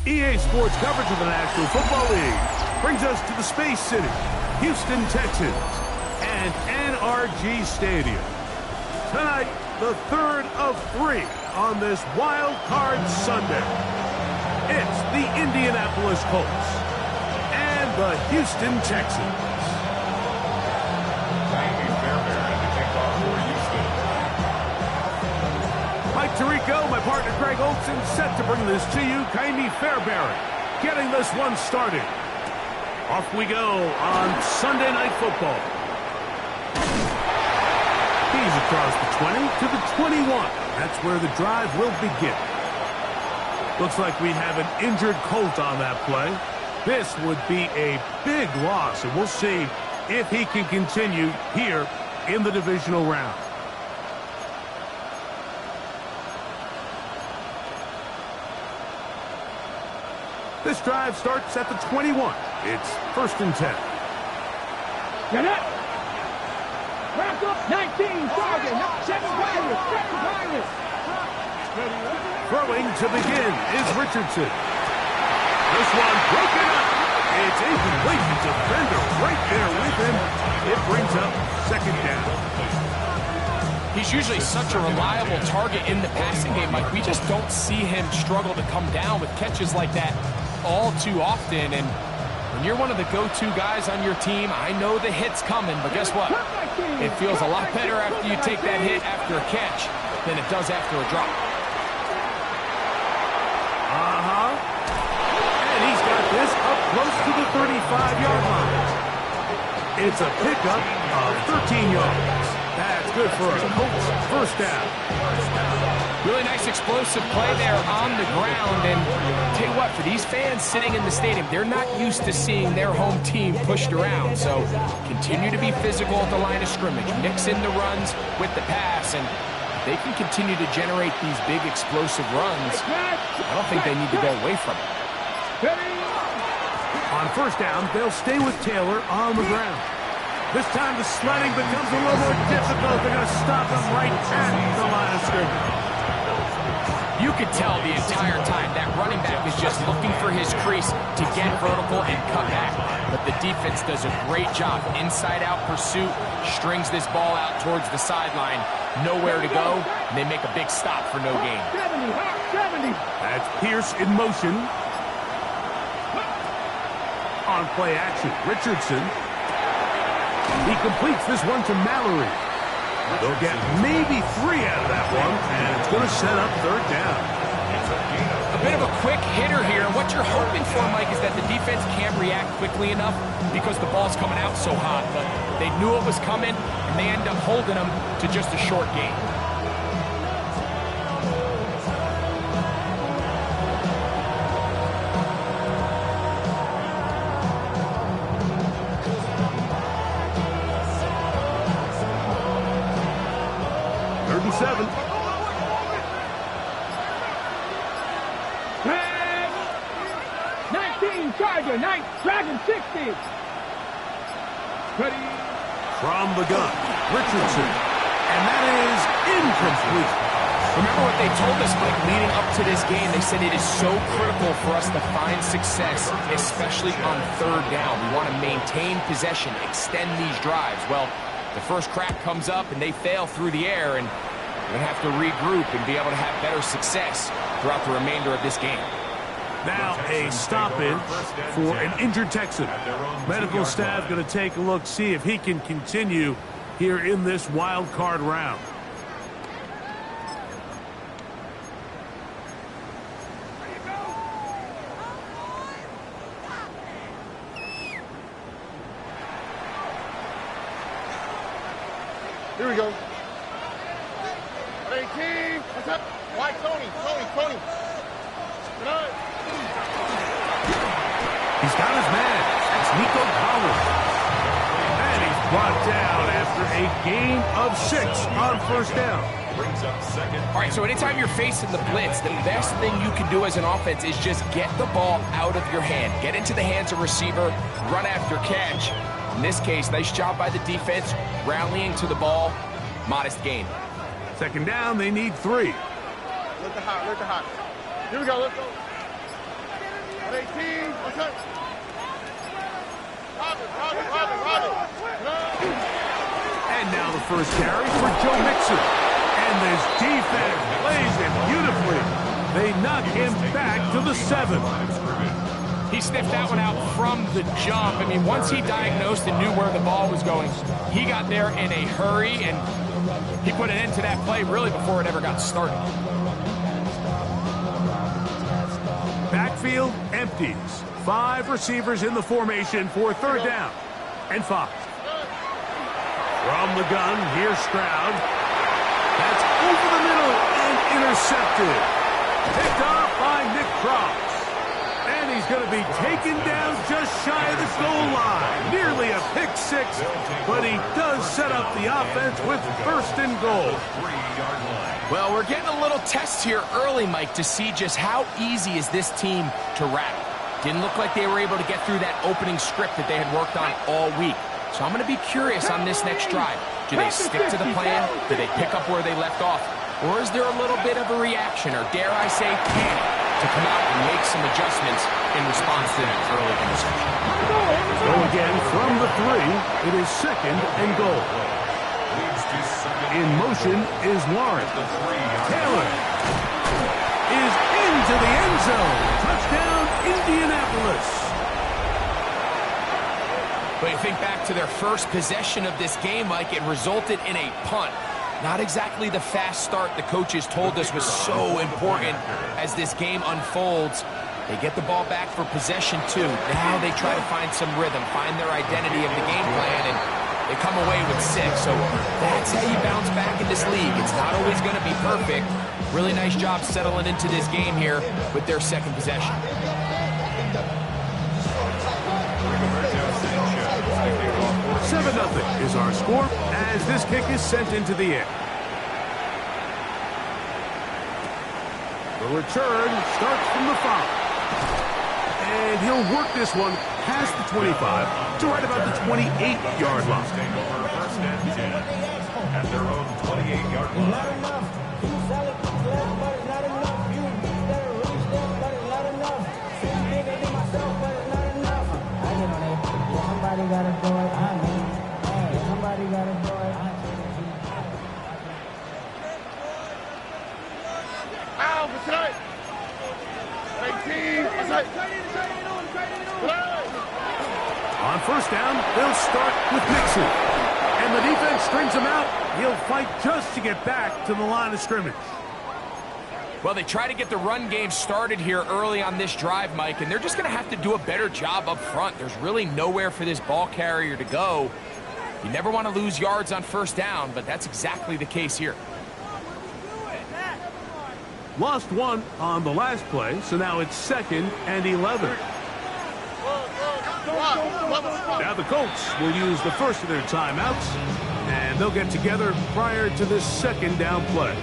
EA Sports coverage of the National Football League brings us to the Space City, Houston, Texas, and NRG Stadium. Tonight, the third of 3 on this Wild Card Sunday. It's the Indianapolis Colts and the Houston Texans. Mike Tirico, my partner Greg Olson, set to bring this to you. Kaimi Fairbairn getting this one started. Off we go on Sunday Night Football. He's across the 20 to the 21. That's where the drive will begin. Looks like we have an injured Colt on that play. This would be a big loss, and we'll see if he can continue here in the divisional round. This drive starts at the 21. It's 1st and 10. Get it! Wrap up! 19, target! 7 drivers! Throwing to begin is Richardson. This one broken up. It's incomplete. The defender right there with him. It brings up 2nd down. He's usually such a reliable target in the passing game, Mike. We just don't see him struggle to come down with catches like that all too often. And when you're one of the go-to guys on your team, I know the hit's coming, but guess what? It feels a lot better after you take that hit after a catch than it does after a drop. And he's got this up close to the 35-yard line. It's a pickup of 13 yards. That's good for a Colts 1st down. Really nice explosive play there on the ground. And tell you what, for these fans sitting in the stadium, they're not used to seeing their home team pushed around. So continue to be physical at the line of scrimmage. Mix in the runs with the pass, and they can continue to generate these big explosive runs. I don't think they need to go away from it. On 1st down, they'll stay with Taylor on the ground. This time the sledding becomes a little more difficult. They're going to stop him right at the line of scrimmage. You could tell the entire time that running back is just looking for his crease to get vertical and cut back. But the defense does a great job. Inside-out pursuit, strings this ball out towards the sideline. Nowhere to go, and they make a big stop for no gain. 70. That's Pierce in motion. On play action, Richardson. He completes this one to Mallory. They'll get maybe 3 out of that one, and it's going to set up 3rd down. A bit of a quick hitter here. What you're hoping for, Mike, is that the defense can't react quickly enough because the ball's coming out so hot. But they knew it was coming, and they end up holding them to just a short gain. Seven. 19, Charger, 9, Dragon 60. Ready. From the gun, Richardson. And that is incomplete. Remember what they told us, Mike, leading up to this game. They said it is so critical for us to find success, especially on 3rd down. We want to maintain possession, extend these drives. Well, the first crack comes up and they fail through the air, and we're going to have to regroup and be able to have better success throughout the remainder of this game. Now a stoppage for an injured Texan. Medical staff going to take a look, see if he can continue here in this wild card round. Here we go. 18. What's up? Why, Tony? Good night. He's got his man. That's Nico Collins. And he's brought down after a gain of 6 on 1st down. Brings up 2nd. All right, so anytime you're facing the blitz, the best thing you can do as an offense is just get the ball out of your hand. Get into the hands of receiver, run after catch. In this case, nice job by the defense, rallying to the ball, modest gain. 2nd down, they need 3. Let the hot. Here we go, let's go. 18. What's up? And now the first carry for Joe Mixon. And this defense plays it beautifully. They knock him back to the 7. He sniffed that one out from the jump. I mean, once he diagnosed and knew where the ball was going, he got there in a hurry, and he put an end to that play really before it ever got started. Backfield empties. 5 receivers in the formation for 3rd down and 5. From the gun, here's Stroud. That's over the middle and intercepted. Picked off by Nick Cross. And he's going to be taken down just shy of the goal line. Nearly a pick 6, but he does set up the offense with 1st and goal. Well, we're getting a little test here early, Mike, to see just how easy is this team to rattle. Didn't look like they were able to get through that opening script that they had worked on all week. So I'm going to be curious on this next drive. Do they stick to the plan? Do they pick up where they left off? Or is there a little bit of a reaction, or dare I say panic, to come out and make some adjustments in response to that early interception? Go again from the 3. It is 2nd and goal. In motion is Warren. Taylor is into the end zone. Touchdown, Indianapolis. But you think back to their first possession of this game, Mike, it resulted in a punt. Not exactly the fast start the coaches told us was so important as this game unfolds. They get the ball back for possession 2. Now they try to find some rhythm, find their identity of the game plan, and they come away with 6. So that's how you bounce back in this league. It's not always going to be perfect. Really nice job settling into this game here with their 2nd possession. 7-0 is our score as this kick is sent into the air. The return starts from the 5. And he'll work this one past the 25 to right about the 28-yard line. First and 10 at their own 28-yard line. Somebody gotta do it. Somebody gotta do it. Ow, what's right? 18. What's right? On 1st down, they'll start with Mixon. And the defense strings him out. He'll fight just to get back to the line of scrimmage. Well, they try to get the run game started here early on this drive, Mike, and they're just going to have to do a better job up front. There's really nowhere for this ball carrier to go. You never want to lose yards on 1st down, but that's exactly the case here. Lost 1 on the last play, so now it's 2nd and 11. Now the Colts will use the first of their timeouts, and they'll get together prior to this 2nd down play.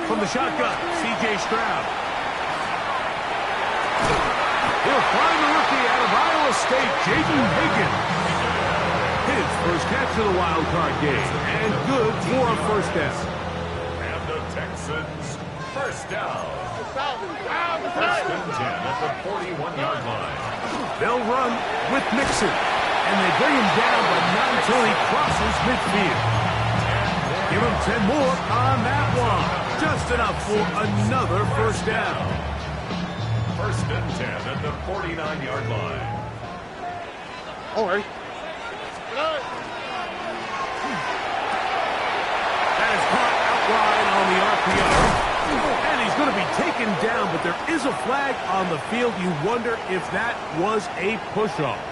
From the shotgun, C.J. Stroud. He'll find the rookie out of Iowa State, Jaden Higgins. His first catch of the wild card game, and good for a 1st down. And the Texans, 1st down. 1st and 10 at the 41-yard line. They'll run with Mixon, and they bring him down, but not until he crosses midfield. Give him 10 more on that one. Just enough for another 1st down. 1st and 10 at the 49-yard line. All right. That is caught outright on the RPO. And he's going to be taken down, but there is a flag on the field. You wonder if that was a push-off.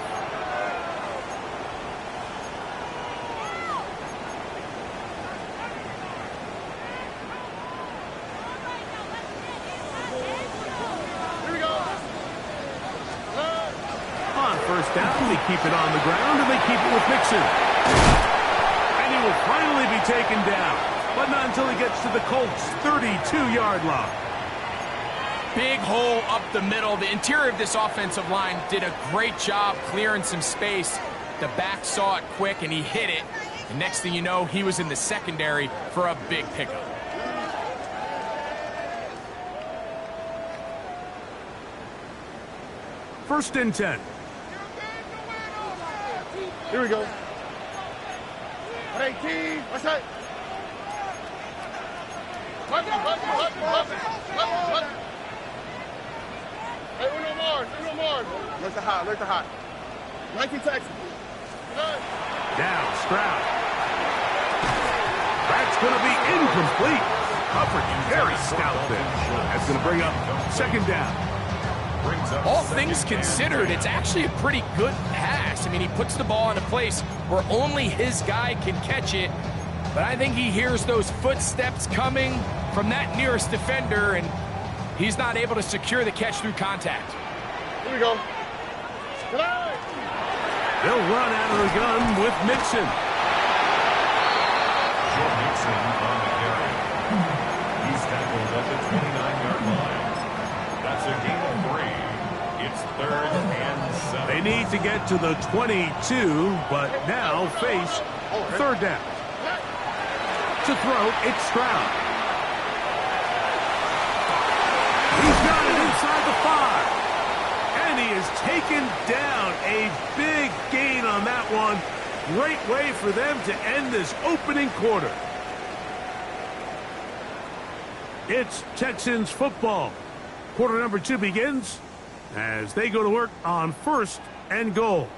first down. They keep it on the ground, and they keep it with Mixon. And he will finally be taken down, but not until he gets to the Colts' 32-yard line. Big hole up the middle. The interior of this offensive line did a great job clearing some space. The back saw it quick, and he hit it. And next thing you know, he was in the secondary for a big pickup. First and 10. Here we go. 18. What's that? Hey, Uno Mars. Look the hot. 19 Texans. Now, Stroud. That's going to be incomplete. Coverage very stout there. That's going to bring up second down. All things considered, it's actually a pretty good pass. I mean, he puts the ball in a place where only his guy can catch it. But I think he hears those footsteps coming from that nearest defender, and he's not able to secure the catch through contact. Here we go. They'll run out of the gun with Mixon. Joe Mixon on the carry. He's tackled at the 29-yard line. That's a gain of 3. It's 3rd and 7. They need to get to the 22, but now face third down. To throw, it's Stroud. He's got it inside the 5. And he is taken down. A big gain on that one. Great way for them to end this opening quarter. It's Texans football. Quarter number 2 begins as they go to work on first and goal.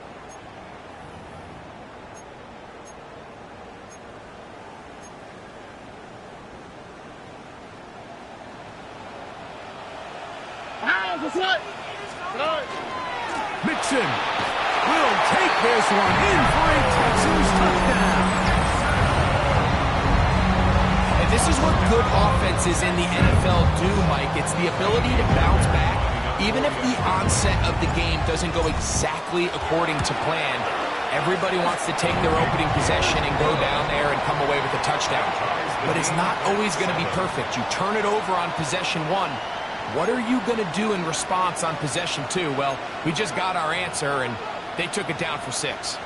Mixon will take this one in for a Texans touchdown. And this is what good offenses in the NFL do, Mike. It's the ability to bounce back, even if the onset of the game doesn't go exactly according to plan. Everybody wants to take their opening possession and go down there and come away with a touchdown. But it's not always going to be perfect. You turn it over on possession 1. What are you going to do in response on possession 2? Well, we just got our answer, and they took it down for 6.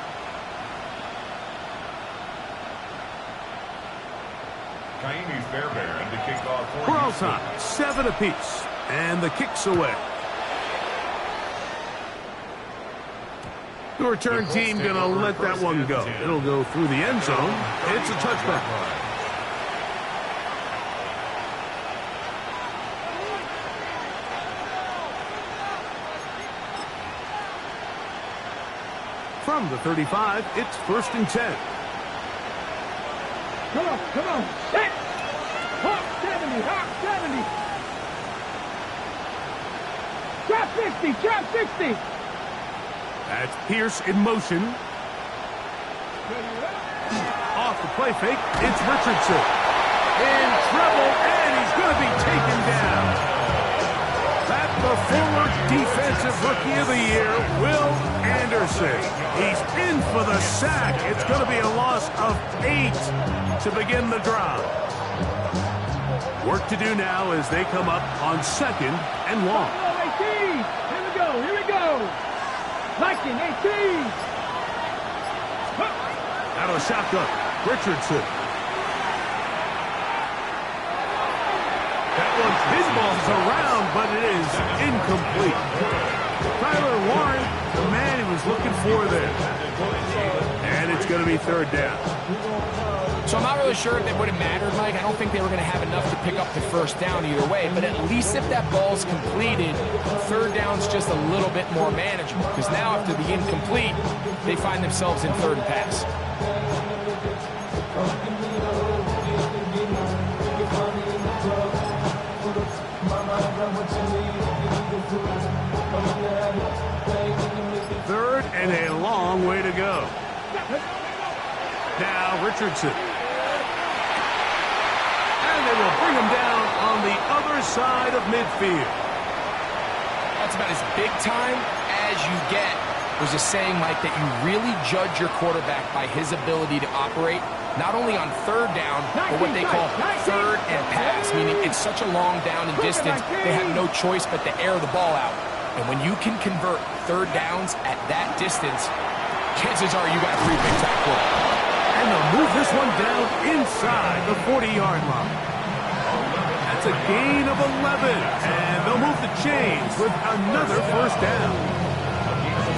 Kaimi Fairbairn to kick off for We're all time, 7 apiece, and the kick's away. The return team going to let that one go. It'll go through the end zone. It's a touchback. From the 35, it's first and 10. Come on. Set. Hawk 70. Drop 60. That's Pierce in motion. Off the play fake, it's Richardson. In trouble, and he's going to be taken down. That's the former defensive rookie of the year, Will Anderson. He's in for the sack. It's going to be a loss of 8 to begin the drive. Work to do now as they come up on second and long. 18. Here we go. Liking 18. Out of the shotgun, Richardson. That one pinballs around, but it is incomplete. Tyler Warren, the man he was looking for there. And it's going to be third down. So I'm not really sure if it would have mattered, Mike. I don't think they were going to have enough to pick up the first down either way. But at least if that ball's completed, third down's just a little bit more manageable. Because now after the incomplete, they find themselves in third and pass. Third and a long way to go. Now Richardson. And they will bring him down on the other side of midfield. That's about as big time as you get There's a saying, Mike, that you really judge your quarterback by his ability to operate not only on third down, but what they call third and pass, meaning it's such a long down and distance, they have no choice but to air the ball out. And when you can convert third downs at that distance, chances are you got a pretty big tackle. And they'll move this one down inside the 40-yard line. That's a gain of 11. And they'll move the chains with another first down.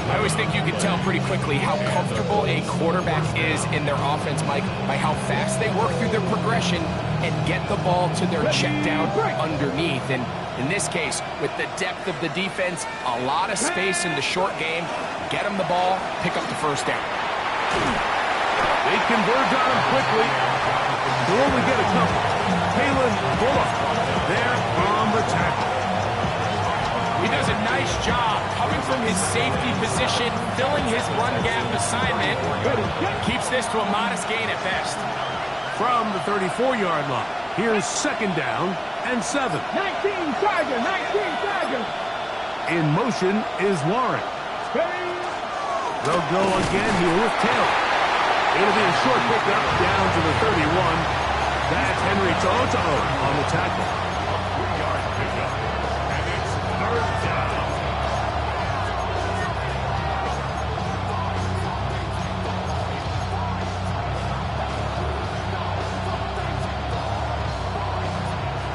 I always think you can tell pretty quickly how comfortable a quarterback is in their offense, Mike, by how fast they work through their progression and get the ball to their check down underneath. And in this case, with the depth of the defense, a lot of space in the short game, get them the ball, pick up the first down. They converge on him quickly. They'll only get a couple. Kalen Bullock there on the tackle. He does a nice job coming from his safety position, filling his run gap assignment. Keeps this to a modest gain at best. From the 34-yard line, here's second down and 7. 19 Tiger, 19 Tiger. In motion is Warren. They'll go again here with Taylor. It'll be a short pickup down to the 31. That's Henry Toto on the tackle. 3-yard pickup. And it's third down.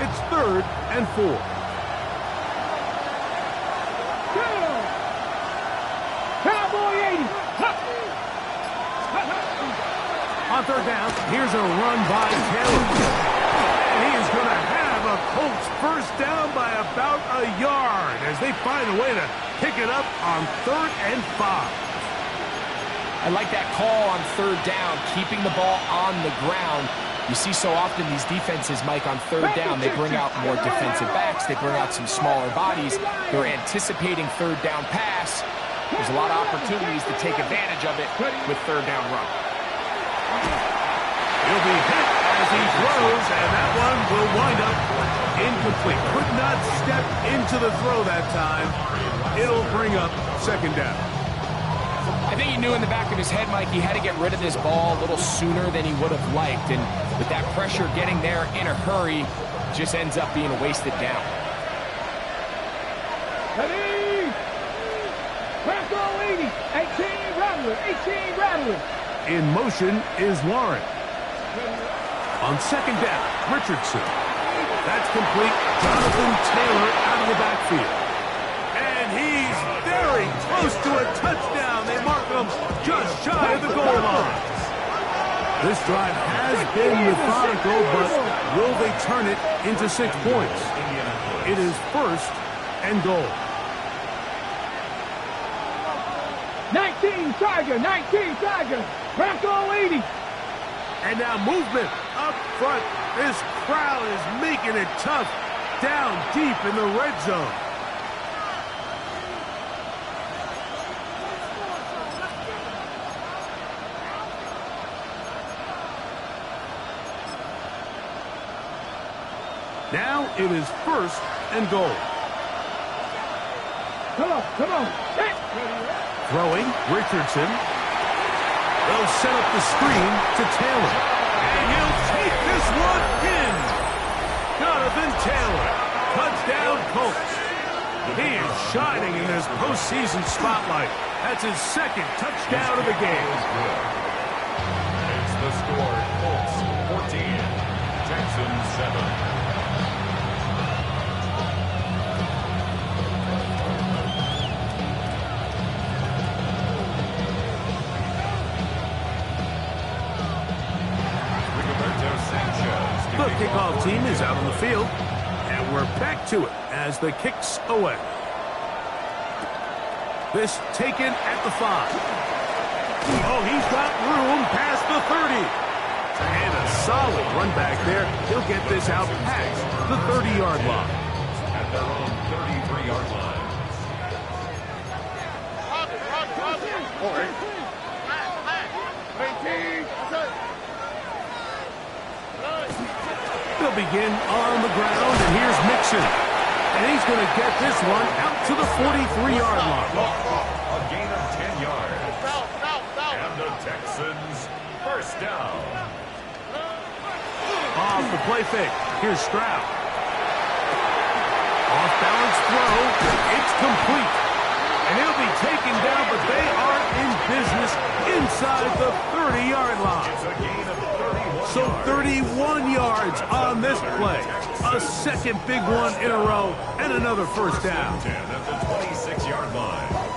It's 3rd and 4. Cowboy 80. On third down, here's a run by Taylor. And he is going to have a Colts first down by about a yard as they find a way to pick it up on 3rd and 5. I like that call on third down, keeping the ball on the ground. You see so often these defenses, Mike, on third down, they bring out more defensive backs. They bring out some smaller bodies. They're anticipating third down pass. There's a lot of opportunities to take advantage of it with third down run. He'll be hit as he throws, and that one will wind up incomplete. Could not step into the throw that time. It'll bring up second down. I think he knew in the back of his head, Mike, he had to get rid of this ball a little sooner than he would have liked. And with that pressure getting there in a hurry, just ends up being a wasted down. Ready? Bronco 80. 18 Rattler. 18 Rattler. In motion is Warren. On second down, Richardson. That's complete. Jonathan Taylor out of the backfield. And he's very close to a touchdown. They mark him just shy of the goal line. This drive has been methodical, but will they turn it into 6 points? It is 1st and goal. 19 Tiger. 19 Tiger. Bronco 80. And now movement up front. This crowd is making it tough down deep in the red zone. Now it is 1st and goal. Come on, come on. Throwing, Richardson. They'll set up the screen to Taylor. And he'll take this one in. Jonathan Taylor. Touchdown Colts. He is shining in this postseason spotlight. That's his 2nd touchdown of the game. It's the score. Colts 14. Texans 7. The kickoff team is out on the field, and we're back to it as the kick's away. This taken at the 5. Oh, he's got room past the 30. And a solid run back there. He'll get this out past the 30-yard line. At their own 33-yard line. They'll begin on the ground, and here's Mixon. And he's going to get this one out to the 43-yard line. A gain of 10 yards. And the Texans first down. Off the play fake. Here's Stroud. Off-balance throw. It's complete. And he'll be taken down, but they are in business inside the 30-yard line. It's a gain of 31 So 31 yards on this play. A second big one in a row and another first down. 10 at the 26-yard line.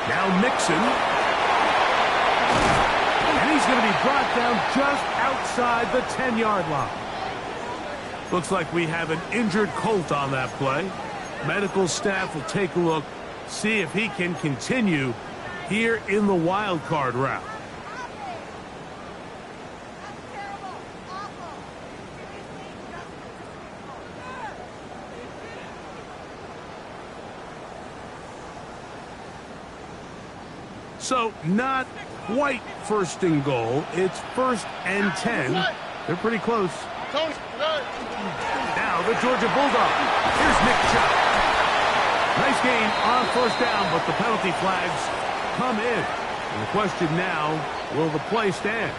Now Mixon. And he's going to be brought down just outside the 10-yard line. Looks like we have an injured Colt on that play. Medical staff will take a look, see if he can continue here in the wild card route. So not quite first and goal. It's 1st and 10. They're pretty close. Now the Georgia Bulldogs. Here's Nick Chubb. Nice gain on first down, but the penalty flags come in. And the question now, will the play stand?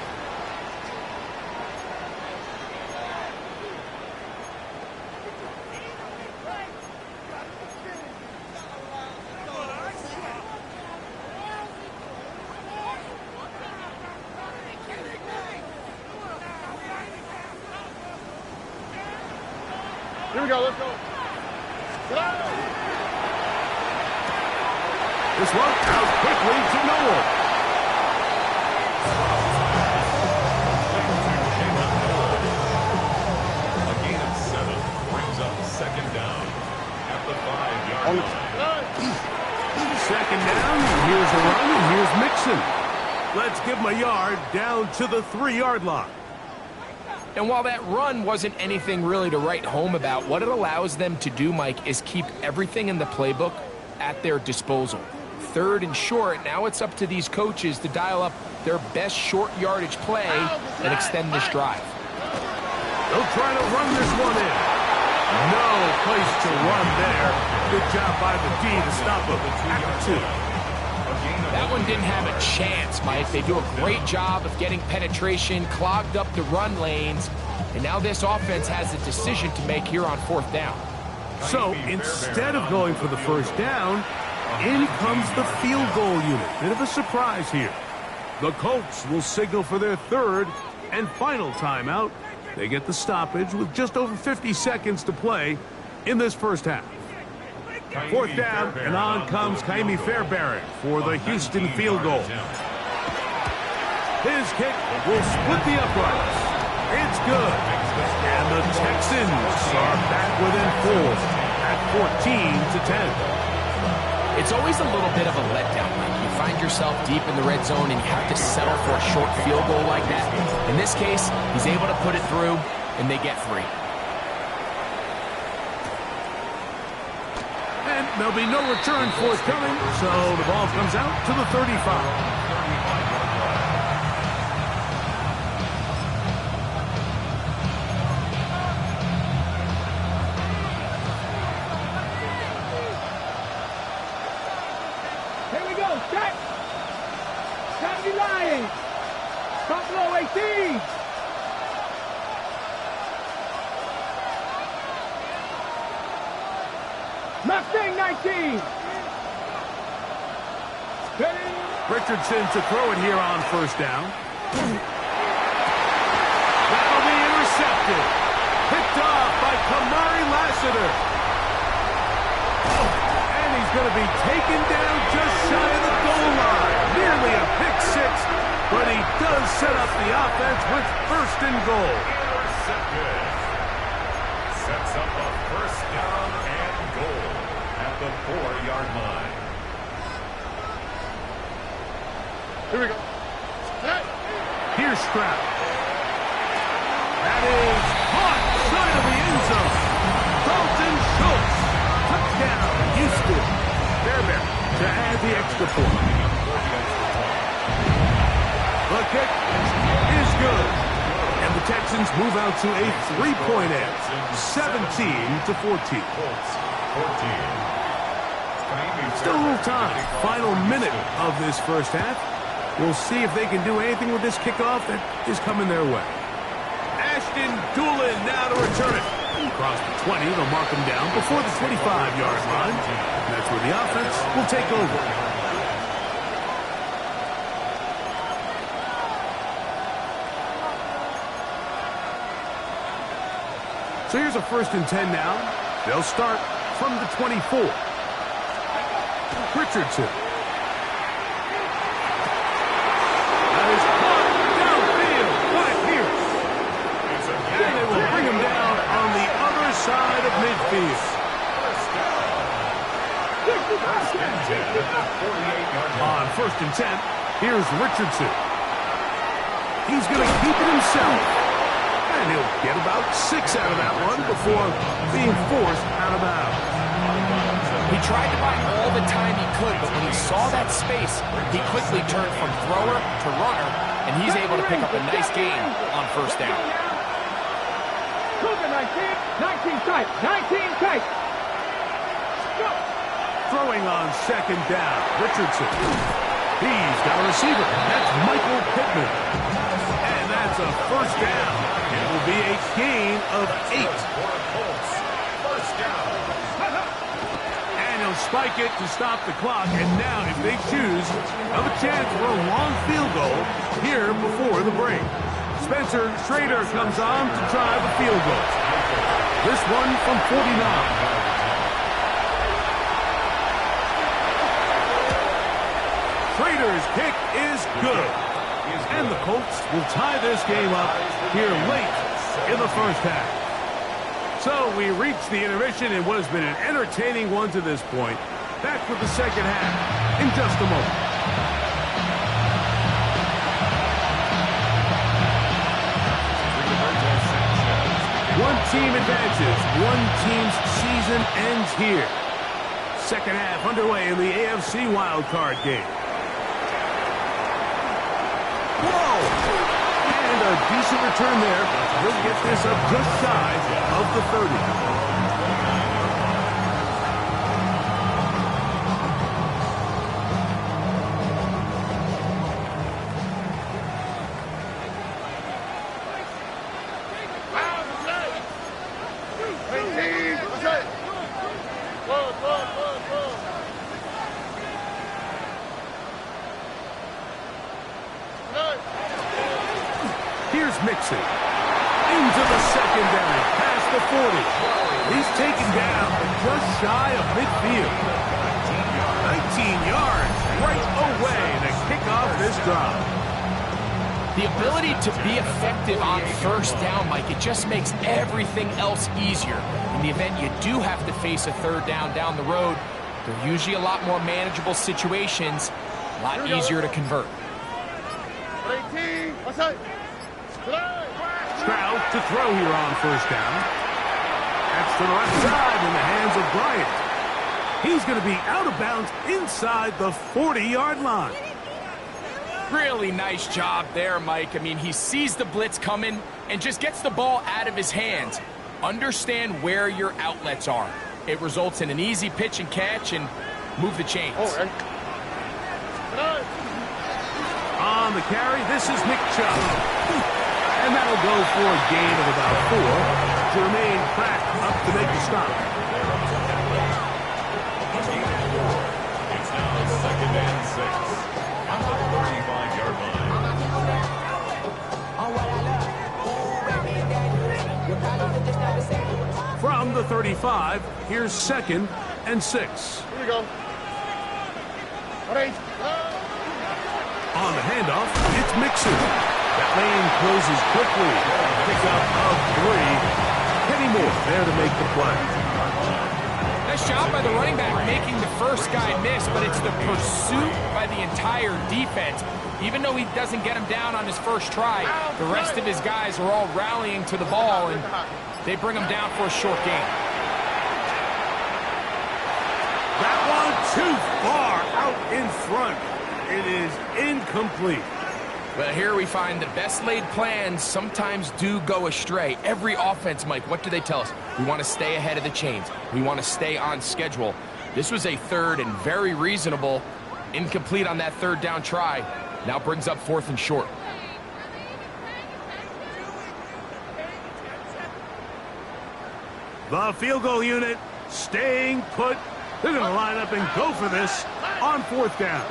Here we go, let's go. This one out quickly to Noel. A gain of 7 brings up second down at the 5-yard line. Second down, here's a run, and here's Mixon. Let's give him a yard down to the 3-yard line. And while that run wasn't anything really to write home about, what it allows them to do, Mike, is keep everything in the playbook at their disposal. 3rd and short, now it's up to these coaches to dial up their best short yardage play and extend this drive. They'll try to run this one in. No place to run there. Good job by the D to stop him at the 2. That one didn't have a chance, Mike. They do a great job of getting penetration, clogged up the run lanes, and now this offense has a decision to make here on 4th down. So instead of going for the first down, in comes the field goal unit. Bit of a surprise here. The Colts will signal for their 3rd and final timeout. They get the stoppage with just over 50 seconds to play in this first half. 4th down, and on comes Kaimi Fairbairn for the Houston field goal. His kick will split the uprights. It's good. And the Texans are back within 4 at 14-10. It's always a little bit of a letdown, Mike. You find yourself deep in the red zone and you have to settle for a short field goal like that. In this case, he's able to put it through, and they get 3. And there'll be no return forthcoming, so the ball comes out to the 35. Here we go, set. County line. Buffalo 18. Mustang 19. Ready? Richardson to throw it here on first down. That'll be intercepted. Picked off by Kamari Lassiter. And he's going to be taken down just shy of the goal line. Nearly a pick 6, but he does set up the offense with 1st and goal. Intercepted. Sets up a first down and goal at the 4-yard line. Here we go. Here's Stroud. That is caught side of the end zone. Dalton Schultz. Touchdown, Houston. Bear to add the extra point. The kick is good. And the Texans move out to a 3-point edge, 17-14. Still a little time. Final minute of this first half. We'll see if they can do anything with this kickoff that is coming their way. Ashton Doolin now to return it. Across the 20, they'll mark him down before the 25-yard line. And that's where the offense will take over. So here's a 1st and 10 now. They'll start from the 24. Richardson. That is caught downfield. What a pierce. And they will bring him down on the other side of midfield. On 1st and 10, here's Richardson. He's going to keep it himself. And he'll get about 6 out of that one before being forced out of bounds. He tried to buy all the time he could, but when he saw that space, he quickly turned from thrower to runner, and he's able to pick up a nice gain on 1st down. Cougar 19 tight, 19 tight. Throwing on 2nd down, Richardson. He's got a receiver. That's Michael Pittman. And that's a 1st down. It will be a gain of 8. And he'll spike it to stop the clock. And now, if they choose, have a chance for a long field goal here before the break. Spencer Schrader comes on to try the field goal. This one from 49. Schrader's kick is good. And the Colts will tie this game up here late in the first half. So we reach the intermission in what has been an entertaining one to this point. Back with the second half in just a moment. One team advances. One team's season ends here. Second half underway in the AFC Wildcard game. Whoa! And a decent return there. He'll get this up just shy of the 30. Here's Mixon. Into the secondary, past the 40. He's taken down just shy of midfield. 19 yards right away to kick off this drive. The ability to be effective on 1st down, Mike, it just makes everything else easier. In the event you do have to face a 3rd down the road, they're usually a lot more manageable situations, a lot easier to convert. 18, what's that? Stroud to throw here on 1st down. That's to the left side in the hands of Bryant. He's going to be out of bounds inside the 40-yard line. Really nice job there, Mike. I mean, he sees the blitz coming and just gets the ball out of his hands. Understand where your outlets are. It results in an easy pitch and catch and move the chains. On the carry, this is Nick Chubb. And that'll go for a gain of about 4. Jermaine Pratt up to make the stop. It's now 2nd and 6. On the 35-yard line. From the 35, here's 2nd and 6. Here we go. On the handoff, it's Mixon. That lane closes quickly. Pick up of 3. Kenny Moore there to make the play. Nice job by the running back making the first guy miss, but it's the pursuit by the entire defense. Even though he doesn't get him down on his first try, the rest of his guys are all rallying to the ball, and they bring him down for a short gain. That one too far out in front. It is incomplete. Well, here we find the best laid plans sometimes do go astray. Every offense, Mike, what do they tell us? We want to stay ahead of the chains. We want to stay on schedule. This was a third and very reasonable. Incomplete on that third down try. Now brings up 4th and short. The field goal unit staying put. They're going to line up and go for this on 4th down.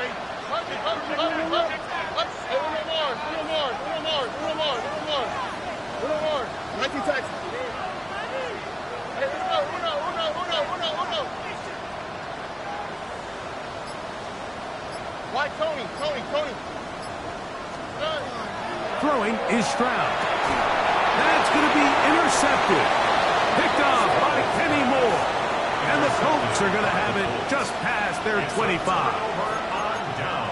Why, Tony? Throwing is Stroud. That's going to be intercepted. Picked off by Kenny Moore. And the Colts are going to have it just past their 25.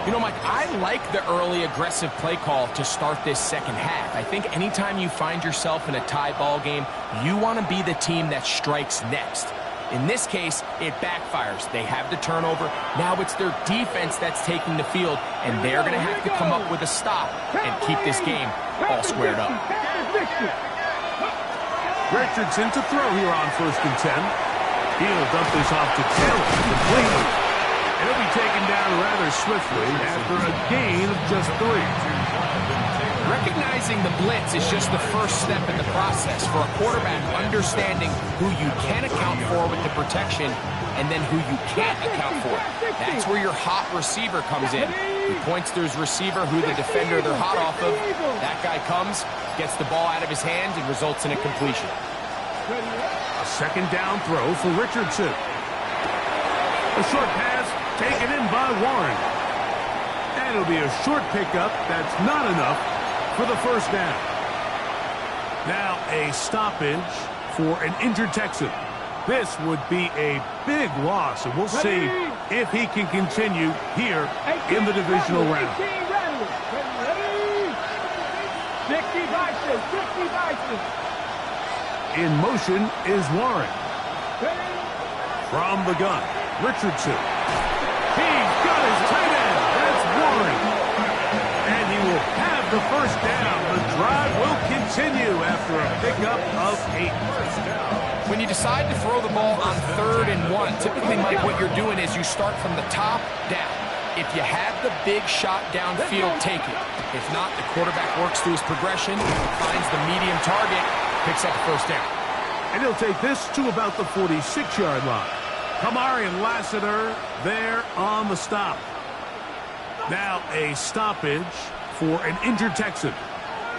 You know, Mike, I like the early aggressive play call to start this second half. I think anytime you find yourself in a tie ball game, you want to be the team that strikes next. In this case, it backfires. They have the turnover. Now it's their defense that's taking the field, and they're going to have to come up with a stop and keep this game all squared up. Richardson to throw here on 1st and 10. He'll dump this off to Taylor completely. And he'll be taken down rather swiftly after a gain of just 3. Recognizing the blitz is just the first step in the process for a quarterback, understanding who you can account for with the protection and then who you can't account for. That's where your hot receiver comes in. He points to his receiver, who the defender they're hot off of. That guy comes, gets the ball out of his hand, and results in a completion. A 2nd down throw for Richardson. A short pass taken in by Warren. And it'll be a short pickup. That's not enough for the 1st down. Now a stoppage for an injured Texan. This would be a big loss, and we'll see if he can continue here in the divisional round. 60 Bison. In motion is Warren. From the gun, Richardson. He's got his tight end. That's Warren. And he will have the 1st down. The drive will continue after a pickup of 8. When you decide to throw the ball on 3rd and 1, typically, Mike, what you're doing is you start from the top down. If you have the big shot downfield, take it. If not, the quarterback works through his progression, finds the medium target, picks up the 1st down. And he'll take this to about the 46-yard line. Kamari and Lassiter there on the stop. Now a stoppage for an injured Texan.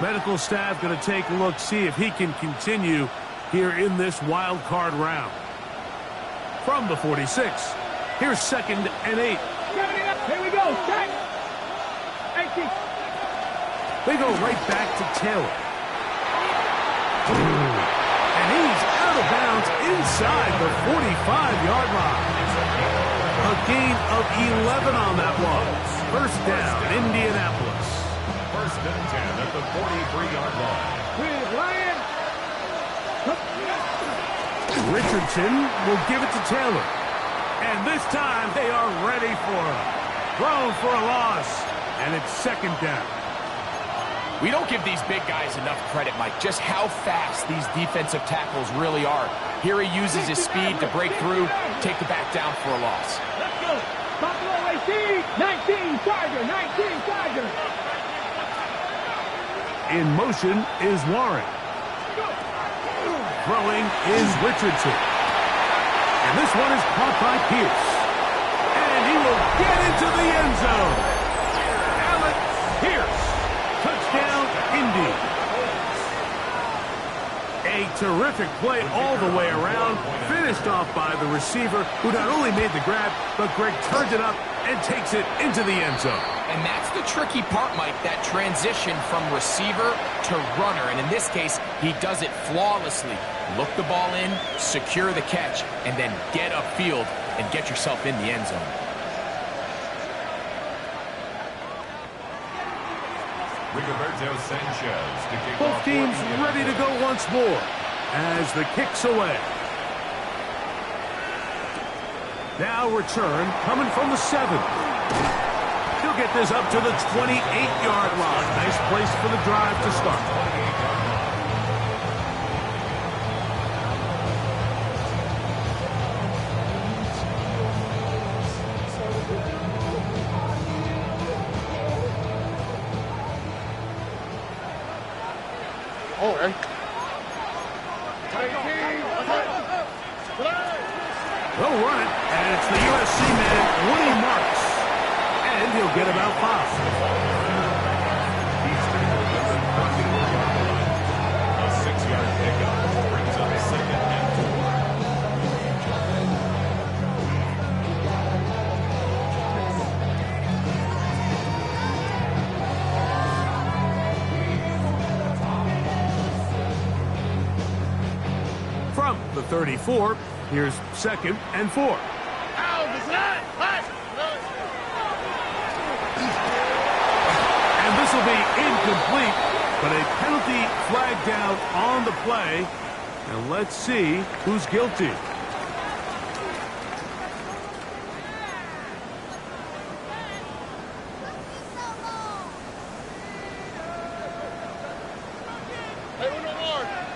Medical staff going to take a look, see if he can continue here in this wild card round. From the 46, here's 2nd and 8. Here we go. Check. 18. They go right back to Taylor. And he's out of bounds inside the 45-yard line. A gain of 11 on that one. 1st down, Indianapolis. 1st and 10 at the 43-yard line. With Ryan. Richardson will give it to Taylor. And this time they are ready for him. Thrown for a loss. And it's 2nd down. We don't give these big guys enough credit, Mike, just how fast these defensive tackles really are. Here he uses his speed to break through, take the back down for a loss. Let's go. Buffalo 18. 19. Charger. 19. Charger. In motion is Warren. Throwing is Richardson. And this one is caught by Pierce. And he will get into the end zone. Alec Pierce. Touchdown, Indy. A terrific play all the way around, finished off by the receiver, who not only made the grab, but Greg turns it up and takes it into the end zone. And that's the tricky part, Mike, that transition from receiver to runner. And in this case, he does it flawlessly. Look the ball in, secure the catch, and then get upfield and get yourself in the end zone. Rigoberto Sanchez to kick Both off teams ready to go once more as the kick's away. Now return coming from the 7. He'll get this up to the 28-yard line. Nice place for the drive to start. Oh, and They'll run it, and it's the USC man, Woody Marks. And he'll get about 5. He's tackled at the 34-yard line. A 6-yard pickup brings up 2nd and 4. From the 34, here's 2nd and 4. And this will be incomplete, but a penalty flag down on the play. And let's see who's guilty.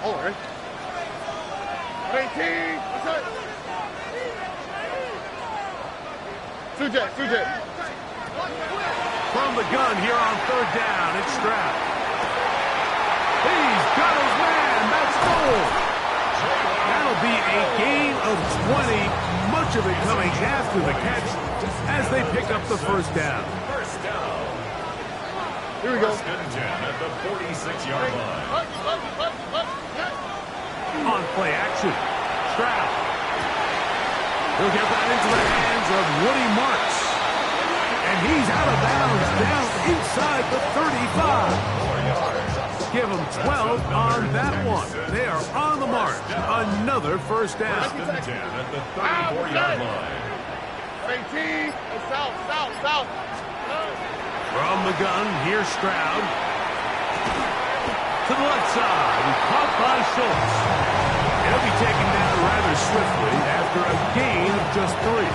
oh, and 18. Sujay. From the gun here on 3rd down, it's Stroud. He's got his man. That's goal. That'll be a gain of 20. Much of it coming after the catch as they pick up the 1st down. First down. Here we go. 1st and 10 at the 46-yard line. On play action, Stroud. He'll get that into the hands of Woody Marks. And he's out of bounds down inside the 35. Give him 12 on that one. They are on the march. Another 1st down. 1st and 10 at the 34-yard line. 18. South. From the gun, here's Stroud. To the left side, and caught by Schultz. He'll be taken down rather swiftly after a gain of just 3.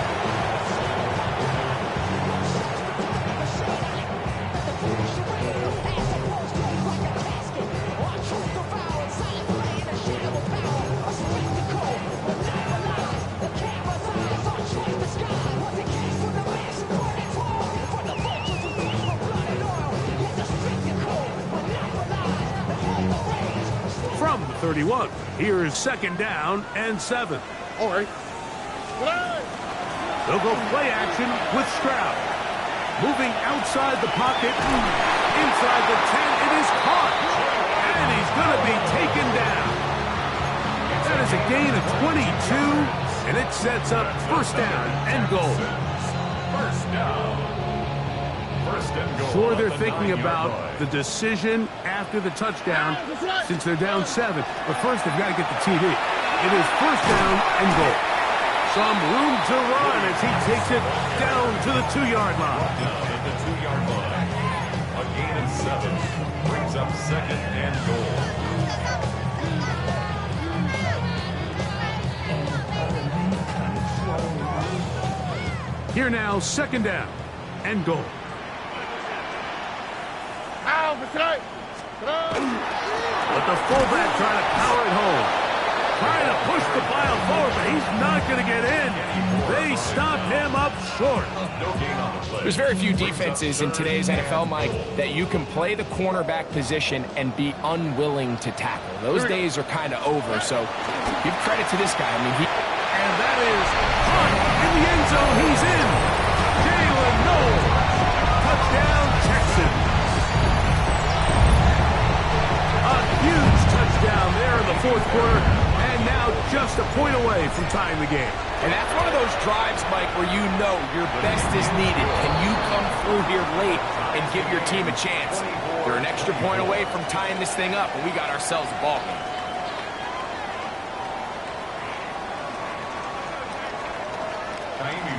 From the 31, here's 2nd down and 7. All right. They'll go play action with Stroud. Moving outside the pocket, inside the 10, it is caught. And he's going to be taken down. That is a gain of 22, and it sets up 1st down and goal. 1st down. 1st and goal. Sure, they're at the thinking 9-yard about line. the decision after the touchdown since they're down 7. But first, they've got to get the TD. It is 1st down and goal. Some room to run as he takes it down to the 2-yard line. Down at the 2-yard line. A gain of 7 brings up 2nd and goal. Here now, 2nd down and goal. But the fullback trying to power it home. Trying to push the pile forward, but he's not going to get in. They stop him up short. No gain on the play. There's very few defenses in today's NFL, Mike, that you can play the cornerback position and be unwilling to tackle. Those days are kind of over, so give credit to this guy. I mean, And that is caught in the end zone. He's in. Jalen Noel. Touchdown, Texans. A huge touchdown there in the 4th quarter point away from tying the game. And that's one of those drives, Mike, where you know your best is needed. Can you come through here late and give your team a chance? They're an extra point away from tying this thing up, and we got ourselves a ball game.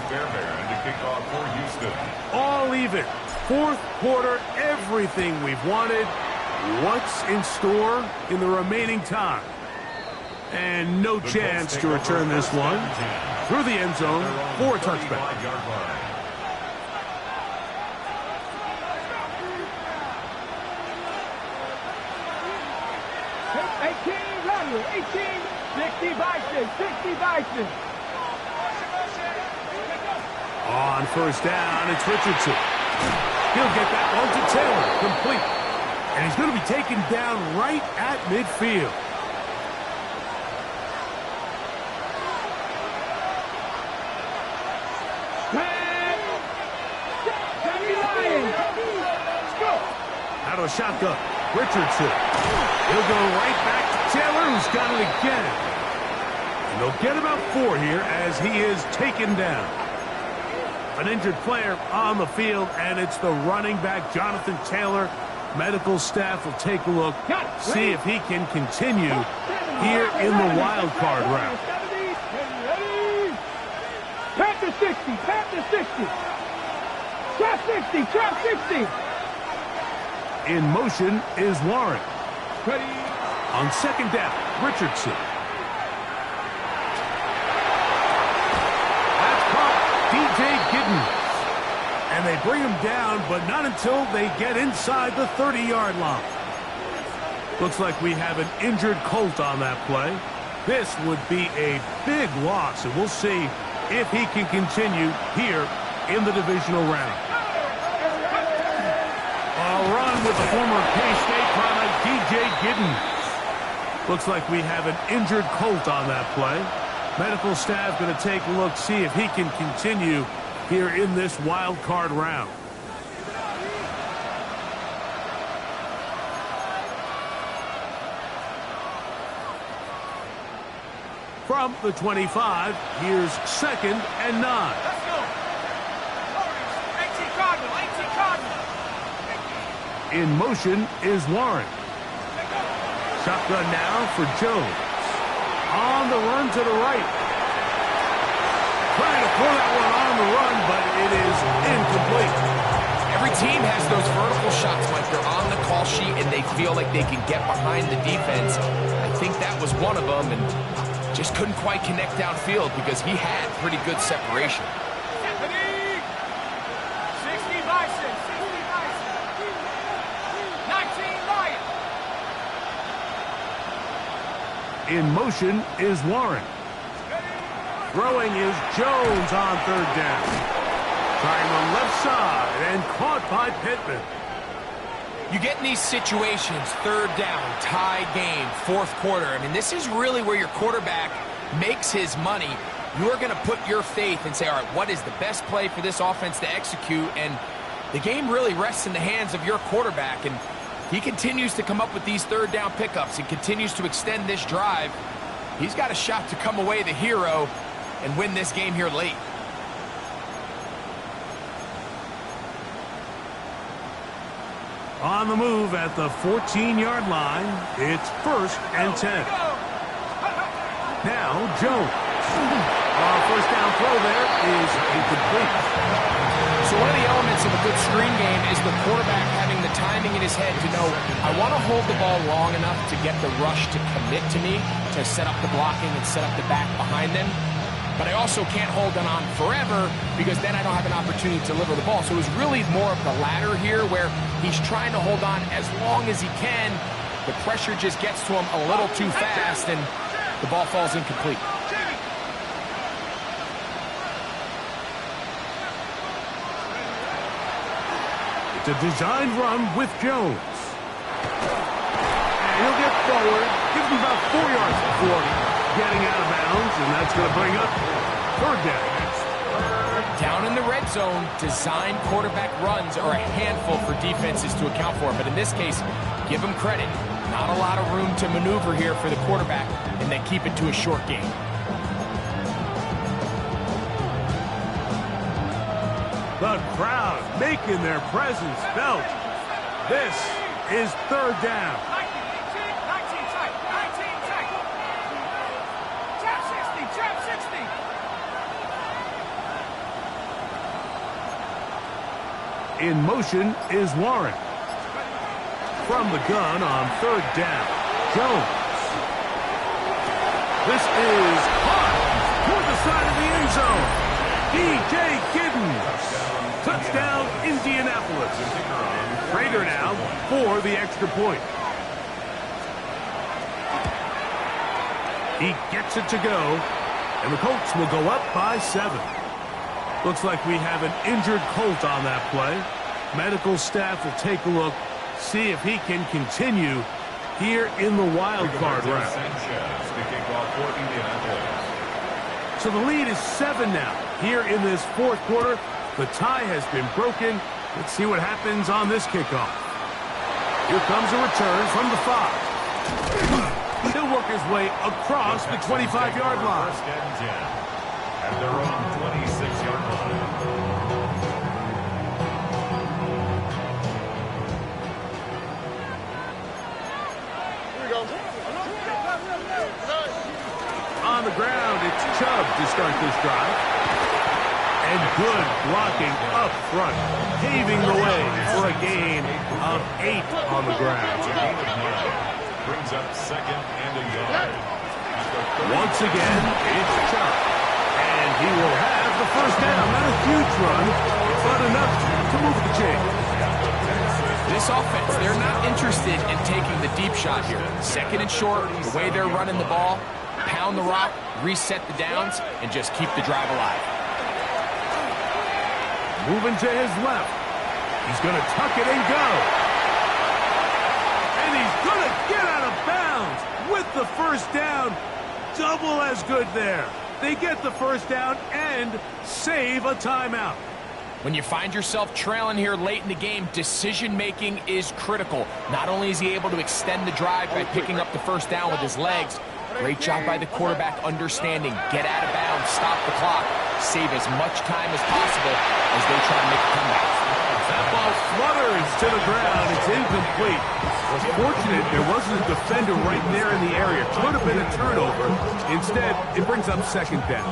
Fairbairn to kick off for Houston. All even. Fourth quarter, everything we've wanted. What's in store in the remaining time? And no chance to return this one through the end zone for a touchback. 60 Bison. On first down, it's Richardson. He'll get that one to Taylor, complete. And he's going to be taken down right at midfield. Out of a shotgun, Richardson. He'll go right back to Taylor, who's got it again. And they'll get about 4 here as he is taken down. An injured player on the field, and it's the running back, Jonathan Taylor. Medical staff will take a look, see if he can continue here in the wild card round. Tap to 60, tap to 60. Trap 60, trap 60. In motion is Warren. Ready. On second down, Richardson. That's caught. DJ Giddens. And they bring him down, but not until they get inside the 30-yard line. Looks like we have an injured Colt on that play. This would be a big loss, and we'll see if he can continue here in the divisional round. A run with the former K-State product, DJ Giddens. Looks like we have an injured Colt on that play. Medical staff going to take a look, see if he can continue here in this wild card round. From the 25, here's 2nd and 9. Let's go. 18 Cardinal, 18 Cardinal. In motion is Warren. Shotgun now for Jones. On the run to the right. Trying to pull that one on the run, but it is incomplete. Every team has those vertical shots, like they're on the call sheet and they feel like they can get behind the defense. I think that was one of them, and just couldn't quite connect downfield because he had pretty good separation. 60 Bison, 60 Bison. 19 Lion. In motion is Warren. Throwing is Jones on 3rd down. Trying the left side and caught by Pittman. You get in these situations, 3rd down, tie game, 4th quarter. I mean, this is really where your quarterback makes his money. You're going to put your faith and say, all right, what is the best play for this offense to execute? And the game really rests in the hands of your quarterback. And he continues to come up with these 3rd down pickups and continues to extend this drive. He's got a shot to come away the hero and win this game here late. On the move at the 14-yard line, it's 1st and 10. Now Jones. Our first down throw there is incomplete. So one of the elements of a good screen game is the quarterback having the timing in his head to know, I want to hold the ball long enough to get the rush to commit to me, to set up the blocking and set up the back behind them. But I also can't hold it on forever because then I don't have an opportunity to deliver the ball. So it was really more of the latter here where he's trying to hold on as long as he can. The pressure just gets to him a little too fast and the ball falls incomplete. It's a designed run with Jones. And he'll get forward. Gives him about 4 yards before getting out of bounds, and that's going to bring up 3rd down. Down in the red zone, design quarterback runs are a handful for defenses to account for. But in this case, give him credit. Not a lot of room to maneuver here for the quarterback, and then keep it to a short game. The crowd making their presence felt. This is third down. 19 tight. Trap 60. In motion is Warren. From the gun on third down, Jones. This is caught toward the side of the end zone. D.J. Giddens. Touchdown, Indianapolis. Prater now for the extra point. He gets it to go, and the Colts will go up by 7. Looks like we have an injured Colt on that play. Medical staff will take a look, see if he can continue here in the wild card round. So the lead is 7 now. Here in this fourth quarter, the tie has been broken. Let's see what happens on this kickoff. Here comes a return from the 5. He'll work his way across the 25-yard line. At their own 26-yard line. Here we go. On the ground, it's Chubb to start this drive. And good blocking up front, paving the way for a gain of 8 on the ground. Brings up second and a yard. Once again, it's Chubb. And he will have the first down. Not a huge run, but enough to move the chains. This offense, they're not interested in taking the deep shot here. Second and short, the way they're running the ball, pound the rock, reset the downs, and just keep the drive alive. Moving to his left. He's going to tuck it and go. And he's going to get out of bounds with the first down. Double as good there. They get the first down and save a timeout. When you find yourself trailing here late in the game, decision-making is critical. Not only is he able to extend the drive by picking up the first down with his legs, great job by the quarterback understanding, get out of bounds, stop the clock, save as much time as possible as they try to make a comeback. That ball flutters to the ground. It's incomplete. Was fortunate there wasn't a defender right there in the area. Could have been a turnover. Instead, it brings up second down.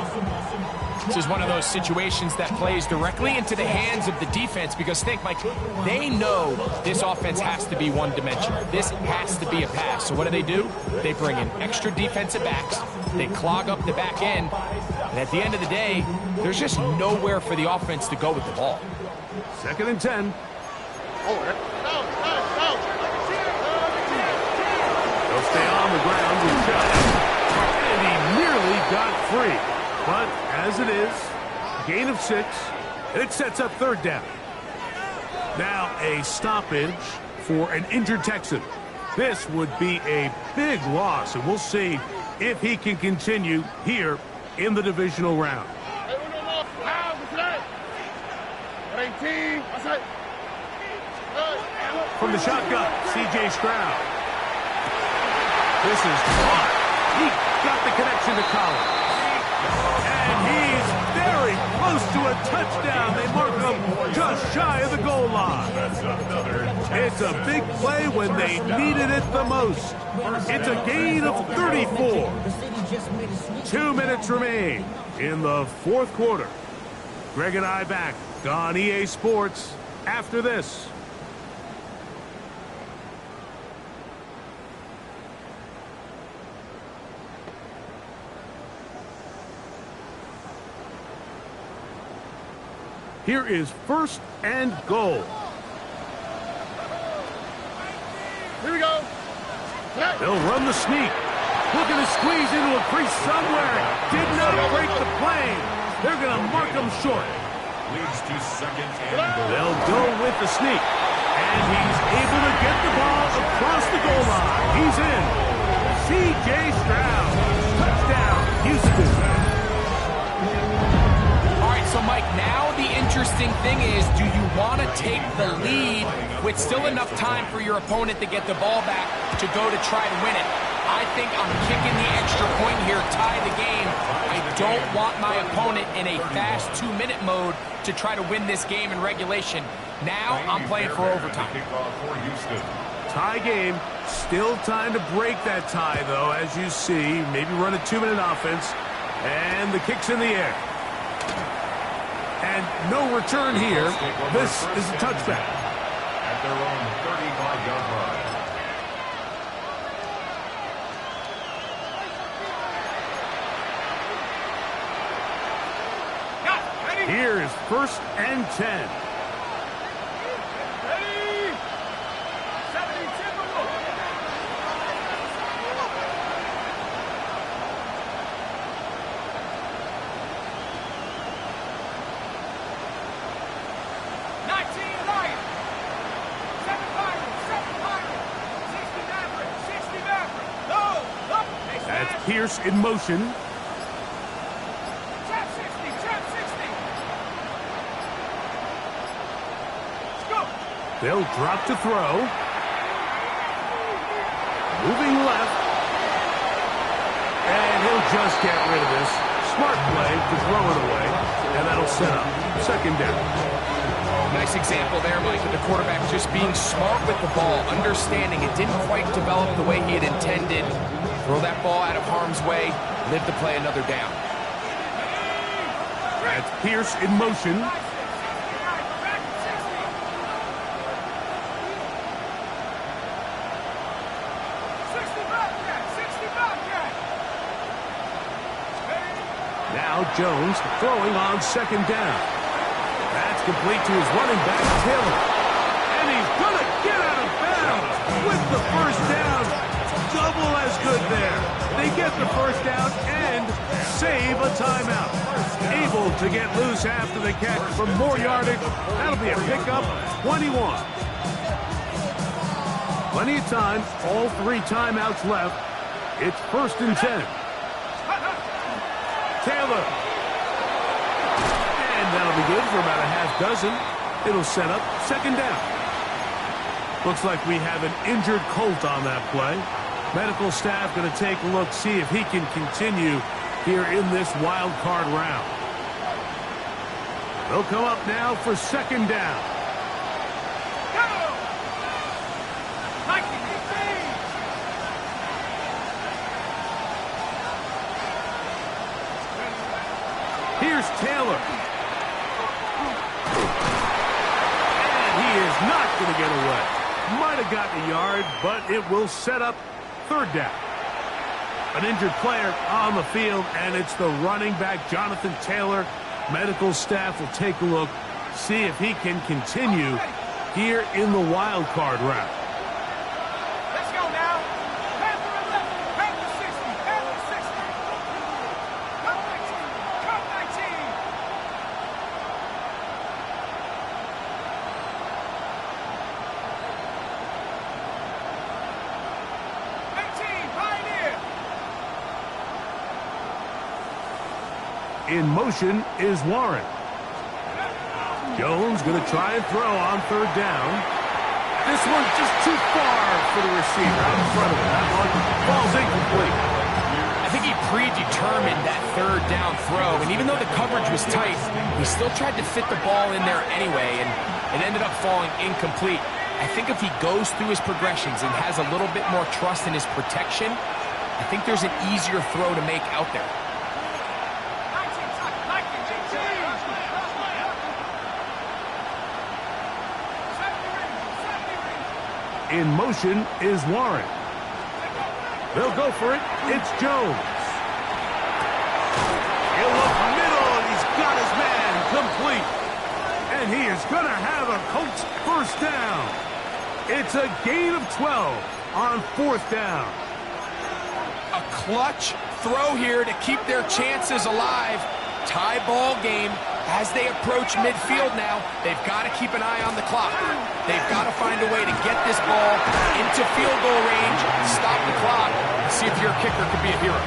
This is one of those situations that plays directly into the hands of the defense because, think, Mike, they know this offense has to be one-dimensional. This has to be a pass. So what do? They bring in extra defensive backs. They clog up the back end. And at the end of the day, there's just nowhere for the offense to go with the ball. Second and 10. They'll stay on the ground with Chubb. And he nearly got free. But as it is, gain of 6, and it sets up third down. Now a stoppage for an injured Texan. This would be a big loss, and we'll see if he can continue here in the divisional round. From the shotgun, C.J. Stroud. This is caught. He got the connection to Collins. And he's very close to a touchdown. They mark him just shy of the goal line. It's a big play when they needed it the most. It's a gain of 34. 2 minutes remain in the fourth quarter. Greg and I back on EA Sports after this. Here is first and goal. Here we go. They'll run the sneak. Looking to squeeze into a crease somewhere. Did not break the plane. They're going to mark him short. Leads to second and goal. They'll go with the sneak. And he's able to get the ball across the goal line. He's in. C.J. Stroud. Touchdown, Houston. So, Mike, now the interesting thing is, do you want to take the lead with still enough time for your opponent to get the ball back to go to try to win it? I think I'm kicking the extra point here, tie the game. I don't want my opponent in a fast 2-minute mode to try to win this game in regulation. Now I'm playing for overtime. Tie game. Still time to break that tie, though, as you see. Maybe run a 2-minute offense. And the kick's in the air. And no return here. This is a touchback. At their own 35-yard line. Here is 1st and 10. Ready? 70 typical. That's Pierce in motion. Trap 60, trap 60. Let's go. They'll drop to throw. Moving left. And he'll just get rid of this. Smart play to throw it away. And that'll set up 2nd down. Nice example there, Mike, of the quarterback just being smart with the ball, understanding it didn't quite develop the way he had intended. Throw that ball out of harm's way, live to play another down. That's Pierce in motion. Now Jones throwing on 2nd down. That's complete to his running back, Taylor. And he's going to get out of bounds with the 1st down. Double as good there. They get the 1st down and save a timeout. Able to get loose after the catch for more yardage. That'll be a pickup, 21. Plenty of time. All 3 timeouts left. It's 1st and 10. Taylor. And that'll be good for about a half dozen. It'll set up 2nd down. Looks like we have an injured Colt on that play. Medical staff going to take a look, see if he can continue here in this wild card round. They'll come up now for 2nd down. Here's Taylor. And he is not going to get away. Might have gotten a yard, but it will set up 3rd down. An injured player on the field, and it's the running back, Jonathan Taylor. Medical staff will take a look, see if he can continue here in the wild card round. Let's go now. Panther 11, Panther 60, Panther 60. Cut 19, cut 19. In motion is Warren. Jones going to try and throw on 3rd down. This one's just too far for the receiver out in front of him. That one falls incomplete. I think he predetermined that 3rd down throw, and even though the coverage was tight, he still tried to fit the ball in there anyway, and it ended up falling incomplete. I think if he goes through his progressions and has a little bit more trust in his protection, I think there's an easier throw to make out there. In motion is Warren. They'll go for it. It's Jones. He'll look middle, and he's got his man complete. And he is going to have a Colts 1st down. It's a gain of 12 on 4th down. A clutch throw here to keep their chances alive. Tie ball game. As they approach midfield now, they've got to keep an eye on the clock. They've got to find a way to get this ball into field goal range, stop the clock, and see if your kicker could be a hero.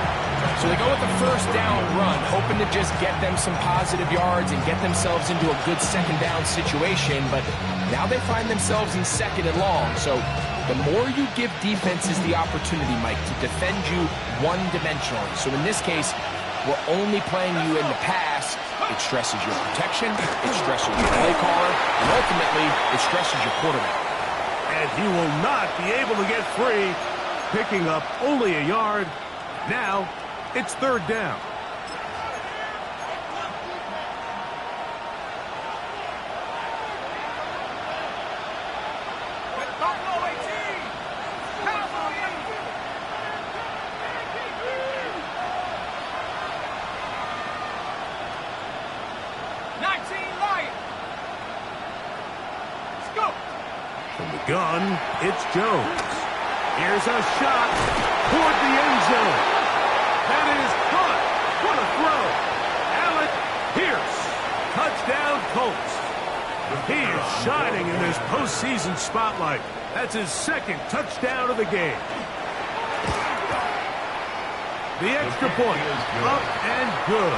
So they go with the first down run, hoping to just get them some positive yards and get themselves into a good second down situation, but now they find themselves in second and long. So the more you give defenses the opportunity, Mike, to defend you one-dimensionally. So in this case, we're only playing you in the pass. It stresses your protection, it stresses your play caller, and ultimately, it stresses your quarterback. And he will not be able to get free, picking up only a yard. Now, it's third down. From the gun, it's Jones. Here's a shot toward the end zone. That is caught. What a throw. Alec Pierce. Touchdown, Colts. He is shining in this postseason spotlight. That's his second touchdown of the game. The extra point, up and good.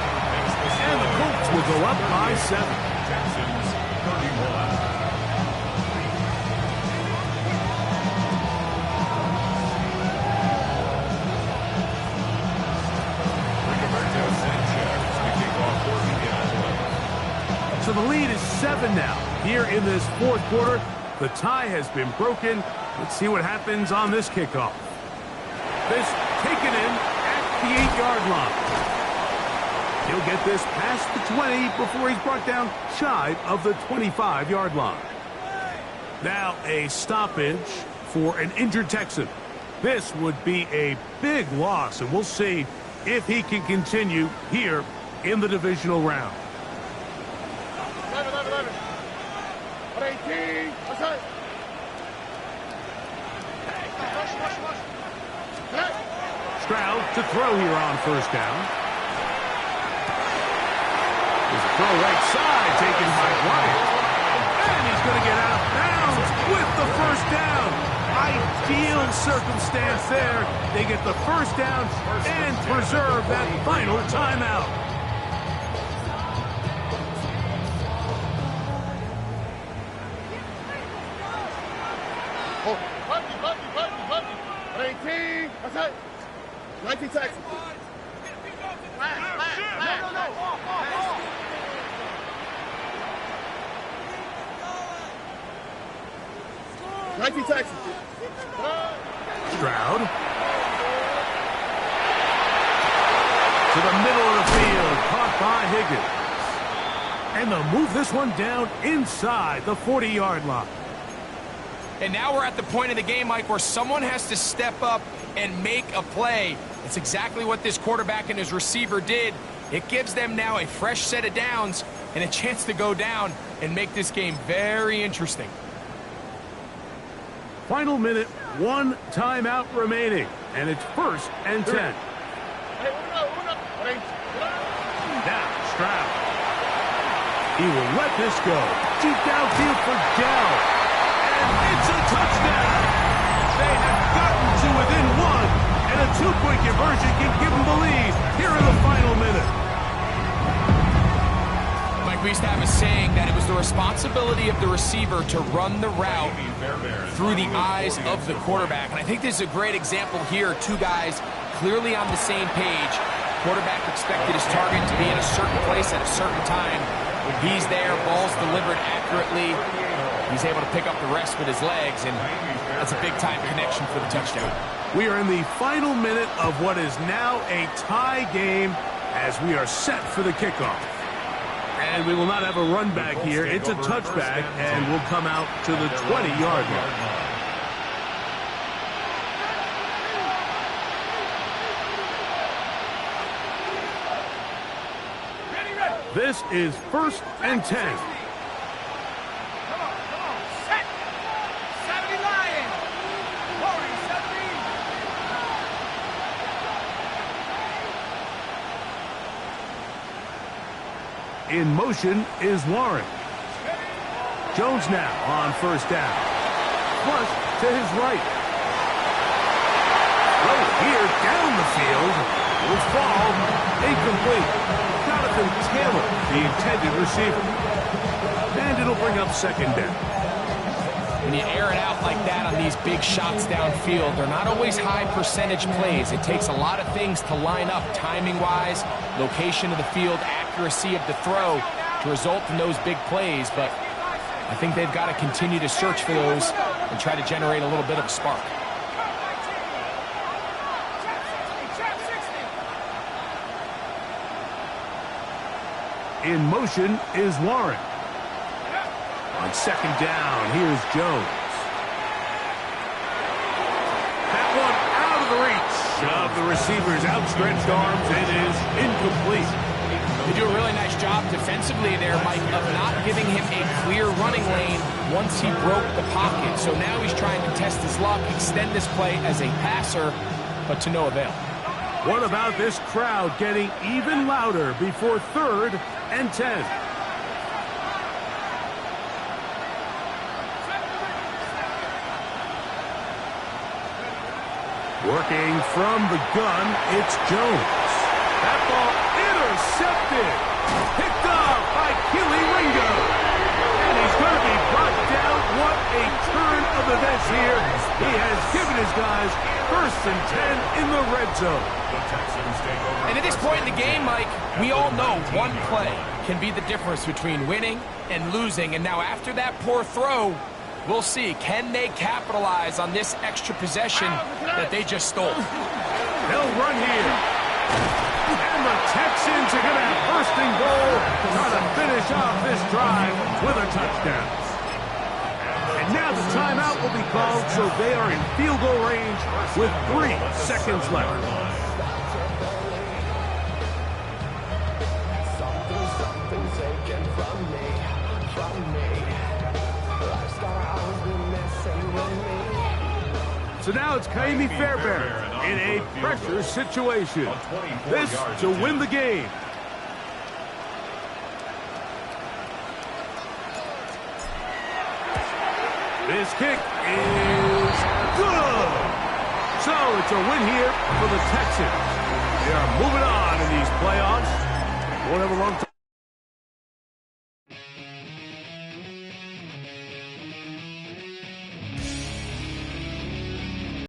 And the Colts will go up by 7. Texans 31. So the lead is 7 now. Here in this fourth quarter, the tie has been broken. Let's see what happens on this kickoff. This taken in at the 8-yard line. He'll get this past the 20 before he's brought down shy of the 25-yard line. Now a stoppage for an injured Texan. This would be a big loss, and we'll see if he can continue here in the divisional round. 18. Stroud to throw here on first down. There's a throw right side taken by Bryant. And he's going to get out of bounds with the first down. Ideal circumstance there. They get the first down and preserve that final timeout. Bucky. 18. That's it. 19 Texans. Texans. Stroud. To the middle of the field. Caught by Higgins. And they'll move this one down inside the 40-yard line. And now we're at the point of the game, Mike, where someone has to step up and make a play. It's exactly what this quarterback and his receiver did. It gives them now a fresh set of downs and a chance to go down and make this game very interesting. Final minute, 1 timeout remaining, and it's 1st and 10. Now Stroud. He will let this go. Deep downfield for Dell. And it's a touchdown. They have gotten to within 1, and a 2-point conversion can give them the lead here in the final minute. Mike, we used to have a saying that it was the responsibility of the receiver to run the route through the eyes of the quarterback. And I think this is a great example here. 2 guys clearly on the same page. Quarterback expected his target to be in a certain place at a certain time. He's there, ball's delivered accurately. He's able to pick up the rest with his legs, and that's a big-time connection for the touchdown. We are in the final minute of what is now a tie game as we are set for the kickoff. And we will not have a run back here. It's a touchback, and we'll come out to the 20-yard line. This is 1st and 10. In motion is Warren. Jones now on first down. Flush to his right. Throw here down the field. Will fall. Incomplete. Jonathan Taylor, the intended receiver. And it'll bring up second down. When you air it out like that on these big shots downfield, they're not always high percentage plays. It takes a lot of things to line up timing-wise, location of the field, accuracy of the throw to result in those big plays. But I think they've got to continue to search for those and try to generate a little bit of a spark. In motion is Warren. On second down, here's Jones. That one out of the reach of the receiver's outstretched arms. It is incomplete. They do a really nice job defensively there, Mike, of not giving him a clear running lane once he broke the pocket. So now he's trying to test his luck, extend this play as a passer, but to no avail. What about this crowd getting even louder before 3rd and 10? Working from the gun, it's Jones. That ball intercepted. Picked off by Keely Ringo. And he's going to be brought down. What a turn of events here. He has given his guys 1st and 10 in the red zone. And at this point in the game, Mike, we all know one play can be the difference between winning and losing. And now after that poor throw, we'll see, can they capitalize on this extra possession that they just stole? They'll run here. And the Texans are going to have 1st and goal, trying to finish off this drive with a touchdown. And now the timeout will be called, so they are in field goal range with 3 seconds left. So now it's Kaimi Fairbairn in a pressure situation. This to win the game. This kick is good. So it's a win here for the Texans. They are moving on in these playoffs.